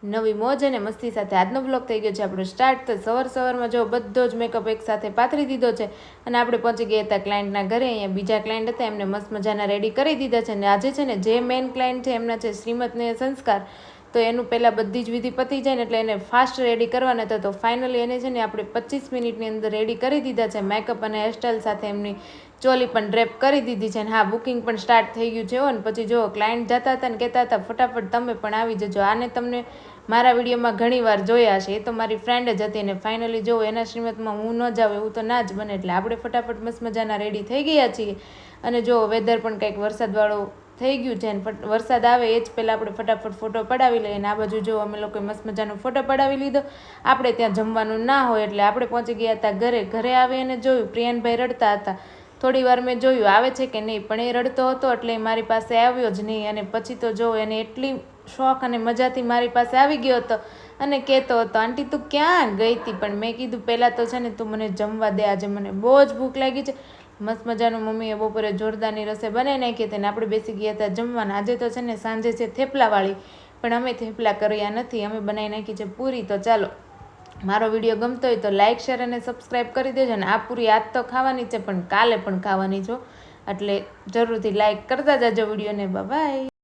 નવી મોજ અને મસ્તી સાથે આજનો બ્લોગ થઈ ગયો છે આપણો સ્ટાર્ટ. તો સવારમાં જો બધો જ મેકઅપ એક સાથે પાથરી દીધો છે અને આપણે પહોંચી ગયા હતા ક્લાયન્ટના ઘરે. અહીંયા બીજા ક્લાયન્ટ હતા, એમને મસ્ત મજાના રેડી કરી દીધા છે. અને આજે છે ને જે મેઇન ક્લાયન્ટ છે એમના છે શ્રીમતને સંસ્કાર, તો એનું પહેલાં બધી જ વિધિ પતી જાય ને એટલે એને ફાસ્ટ રેડી કરવાના હતા. તો ફાઇનલી એને છે ને આપણે 25 મિનિટની અંદર રેડી કરી દીધા છે. મેકઅપ અને હેરસ્ટાઈલ સાથે એમની ચોલી પણ ડ્રેપ કરી દીધી છે. ને હા, બુકિંગ પણ સ્ટાર્ટ થઈ ગયું છે. ને પછી જો ક્લાયન્ટ જતા હતા ને કહેતા હતા ફટાફટ તમે પણ આવી જજો. આને તમને મારા વિડીયોમાં ઘણી વાર જોયા છે, એ તો મારી ફ્રેન્ડ જ હતી. અને ફાઇનલી જો એના શ્રીમતમાં હું ન જાઉં એવું તો ના જ બને, એટલે આપણે ફટાફટ મસ્ત મજાના રેડી થઈ ગયા છીએ. અને જો વેધર પણ કંઈક વરસાદવાળો થઈ ગયું છે. ને વરસાદ આવે એ જ પહેલાં આપણે ફટાફટ ફોટો પડાવી લઈએ. અને આ બાજુ જો અમે લોકોએ મસ્ત મજાનો ફોટો પડાવી લીધો. આપણે ત્યાં જમવાનું ના હોય એટલે આપણે પહોંચી ગયા હતા ઘરે આવી અને જોયું પ્રિયાનભાઈ રડતા હતા. થોડી વાર મેં જોયું આવે છે કે નહીં, પણ એ રડતો હતો એટલે એ મારી પાસે આવ્યો જ નહીં. અને પછી તો જો એને એટલી શોખ અને મજાથી મારી પાસે આવી ગયો હતો અને કહેતો હતો આંટી તું ક્યાં ગઈ હતી. પણ મેં કીધું પહેલાં તો છે ને તું મને જમવા દે, આજે મને બહુ જ ભૂખ લાગી છે. મસ્ત મજાનું મમ્મીએ બપોરે જોરદારની રસોઈ બનાવી નાખી હતી ને આપણે બેસી ગયા હતા જમવાના. આજે તો છે ને સાંજે છે થેપલાવાળી, પણ અમે થેપલા કર્યા નથી, અમે બનાવી નાખી છે પૂરી. તો ચાલો, મારો વિડીયો ગમતો હોય તો લાઇક શેર અને સબસ્ક્રાઈબ કરી દેજો. ને આ પૂરી આજ તો ખાવાની છે પણ કાલે પણ ખાવાની છો, એટલે જરૂરથી લાઇક કરતા જાજો વિડીયોને. બાય.